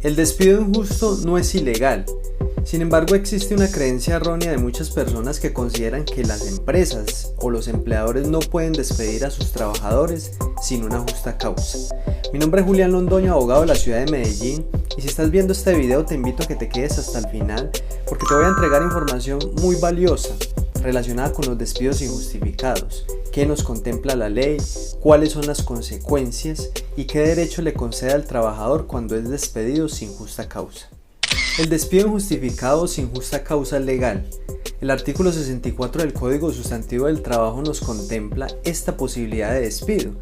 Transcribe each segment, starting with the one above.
El despido injusto no es ilegal. Sin embargo, existe una creencia errónea de muchas personas que consideran que las empresas o los empleadores no pueden despedir a sus trabajadores sin una justa causa. Mi nombre es Julián Londoño, abogado de la ciudad de Medellín, y si estás viendo este video te invito a que te quedes hasta el final porque te voy a entregar información muy valiosa relacionada con los despidos injustificados, qué nos contempla la ley, cuáles son las consecuencias y qué derecho le concede al trabajador cuando es despedido sin justa causa. El despido injustificado sin justa causa es legal. El artículo 64 del Código Sustantivo del Trabajo nos contempla esta posibilidad de despido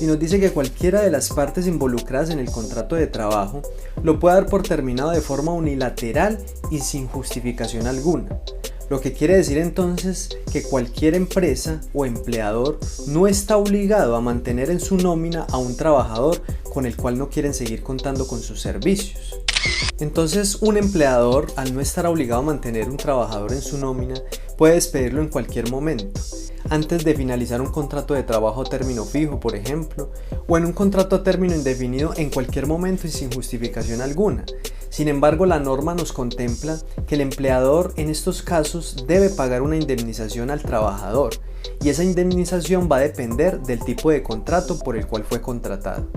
y nos dice que cualquiera de las partes involucradas en el contrato de trabajo lo puede dar por terminado de forma unilateral y sin justificación alguna. Lo que quiere decir entonces que cualquier empresa o empleador no está obligado a mantener en su nómina a un trabajador con el cual no quieren seguir contando con sus servicios. Entonces, un empleador, al no estar obligado a mantener un trabajador en su nómina, puede despedirlo en cualquier momento, antes de finalizar un contrato de trabajo a término fijo, por ejemplo, o en un contrato a término indefinido en cualquier momento y sin justificación alguna. Sin embargo, la norma nos contempla que el empleador en estos casos debe pagar una indemnización al trabajador, y esa indemnización va a depender del tipo de contrato por el cual fue contratado.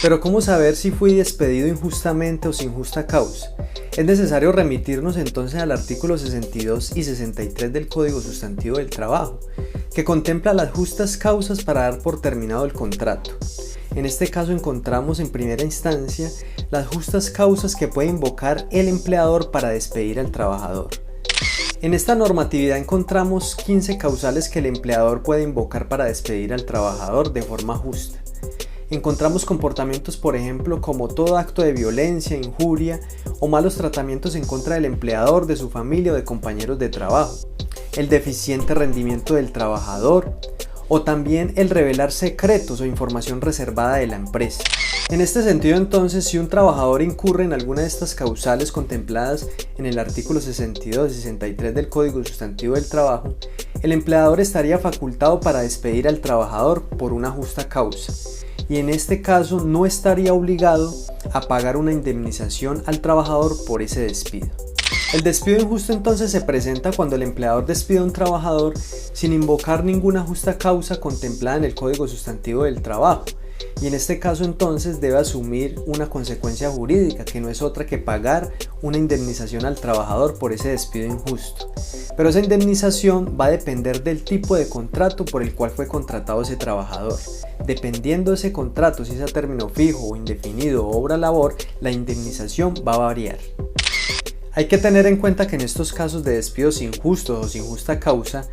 Pero ¿cómo saber si fui despedido injustamente o sin justa causa? Es necesario remitirnos entonces al artículo 62 y 63 del Código Sustantivo del Trabajo, que contempla las justas causas para dar por terminado el contrato. En este caso encontramos en primera instancia las justas causas que puede invocar el empleador para despedir al trabajador. En esta normatividad encontramos 15 causales que el empleador puede invocar para despedir al trabajador de forma justa. Encontramos comportamientos, por ejemplo, como todo acto de violencia, injuria o malos tratamientos en contra del empleador, de su familia o de compañeros de trabajo, el deficiente rendimiento del trabajador o también el revelar secretos o información reservada de la empresa. En este sentido, entonces, si un trabajador incurre en alguna de estas causales contempladas en el artículo 62 y 63 del Código Sustantivo del Trabajo, el empleador estaría facultado para despedir al trabajador por una justa causa. Y en este caso no estaría obligado a pagar una indemnización al trabajador por ese despido. El despido injusto entonces se presenta cuando el empleador despide a un trabajador sin invocar ninguna justa causa contemplada en el Código Sustantivo del Trabajo, y en este caso entonces debe asumir una consecuencia jurídica que no es otra que pagar una indemnización al trabajador por ese despido injusto. Pero esa indemnización va a depender del tipo de contrato por el cual fue contratado ese trabajador. Dependiendo de ese contrato, si es a término fijo o indefinido o obra labor, la indemnización va a variar. Hay que tener en cuenta que en estos casos de despidos injustos o sin justa causa,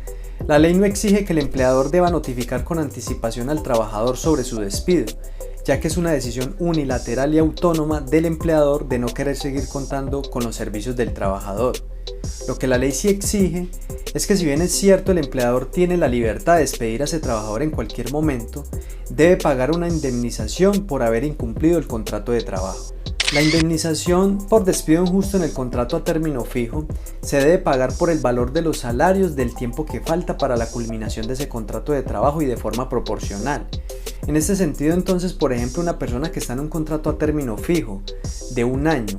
la ley no exige que el empleador deba notificar con anticipación al trabajador sobre su despido, ya que es una decisión unilateral y autónoma del empleador de no querer seguir contando con los servicios del trabajador. Lo que la ley sí exige es que, si bien es cierto el empleador tiene la libertad de despedir a ese trabajador en cualquier momento, debe pagar una indemnización por haber incumplido el contrato de trabajo. La indemnización por despido injusto en el contrato a término fijo se debe pagar por el valor de los salarios del tiempo que falta para la culminación de ese contrato de trabajo y de forma proporcional. En este sentido, entonces, por ejemplo, una persona que está en un contrato a término fijo de un año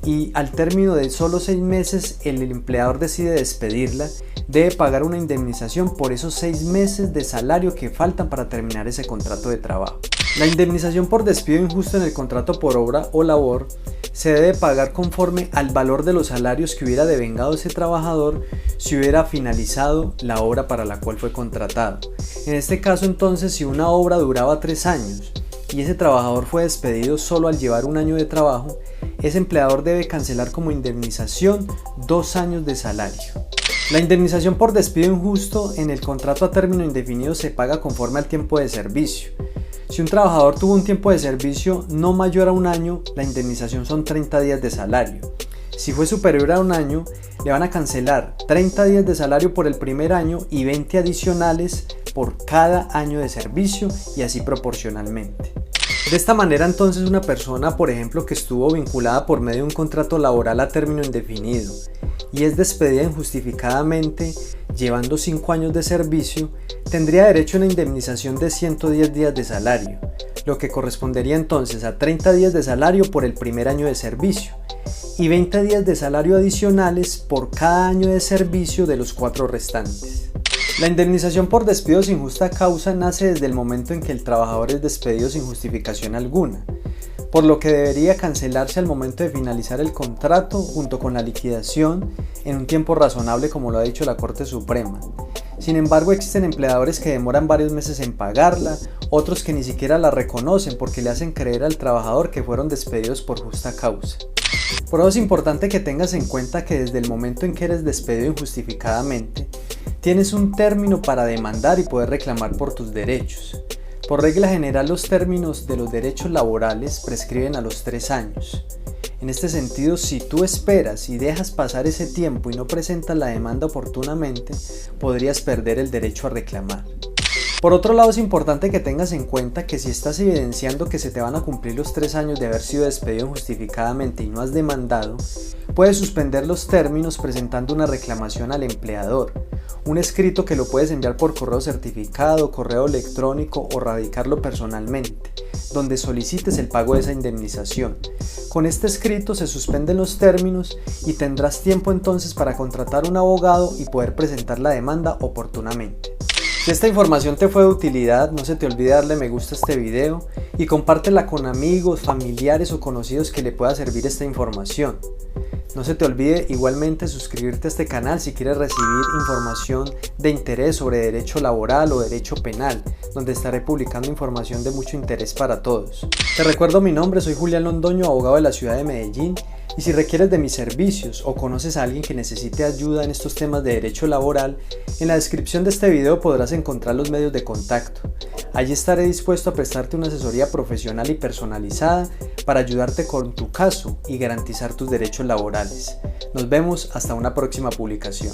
y al término de solo 6 meses el empleador decide despedirla, debe pagar una indemnización por esos 6 meses de salario que faltan para terminar ese contrato de trabajo. La indemnización por despido injusto en el contrato por obra o labor se debe pagar conforme al valor de los salarios que hubiera devengado ese trabajador si hubiera finalizado la obra para la cual fue contratado. En este caso, entonces, si una obra duraba 3 años y ese trabajador fue despedido solo al llevar un año de trabajo, ese empleador debe cancelar como indemnización 2 años de salario. La indemnización por despido injusto en el contrato a término indefinido se paga conforme al tiempo de servicio. Si un trabajador tuvo un tiempo de servicio no mayor a un año, la indemnización son 30 días de salario. Si fue superior a un año, le van a cancelar 30 días de salario por el primer año y 20 adicionales por cada año de servicio, y así proporcionalmente. De esta manera, entonces, una persona, por ejemplo, que estuvo vinculada por medio de un contrato laboral a término indefinido y es despedida injustificadamente llevando 5 años de servicio, tendría derecho a una indemnización de 110 días de salario, lo que correspondería entonces a 30 días de salario por el primer año de servicio y 20 días de salario adicionales por cada año de servicio de los 4 restantes. La indemnización por despido sin justa causa nace desde el momento en que el trabajador es despedido sin justificación alguna, por lo que debería cancelarse al momento de finalizar el contrato junto con la liquidación en un tiempo razonable, como lo ha dicho la Corte Suprema. Sin embargo, existen empleadores que demoran varios meses en pagarla, otros que ni siquiera la reconocen porque le hacen creer al trabajador que fueron despedidos por justa causa. Por eso es importante que tengas en cuenta que desde el momento en que eres despedido injustificadamente, tienes un término para demandar y poder reclamar por tus derechos. Por regla general, los términos de los derechos laborales prescriben a los 3 años. En este sentido, si tú esperas y dejas pasar ese tiempo y no presentas la demanda oportunamente, podrías perder el derecho a reclamar. Por otro lado, es importante que tengas en cuenta que si estás evidenciando que se te van a cumplir los 3 años de haber sido despedido injustificadamente y no has demandado, puedes suspender los términos presentando una reclamación al empleador, un escrito que lo puedes enviar por correo certificado, correo electrónico o radicarlo personalmente, donde solicites el pago de esa indemnización. Con este escrito se suspenden los términos y tendrás tiempo entonces para contratar un abogado y poder presentar la demanda oportunamente. Si esta información te fue de utilidad, no se te olvide darle me gusta a este video y compártela con amigos, familiares o conocidos que le pueda servir esta información. No se te olvide igualmente suscribirte a este canal si quieres recibir información de interés sobre derecho laboral o derecho penal, donde estaré publicando información de mucho interés para todos. Te recuerdo mi nombre, soy Julián Londoño, abogado de la ciudad de Medellín, y si requieres de mis servicios o conoces a alguien que necesite ayuda en estos temas de derecho laboral, en la descripción de este video podrás encontrar los medios de contacto. Allí estaré dispuesto a prestarte una asesoría profesional y personalizada para ayudarte con tu caso y garantizar tus derechos laborales. Nos vemos hasta una próxima publicación.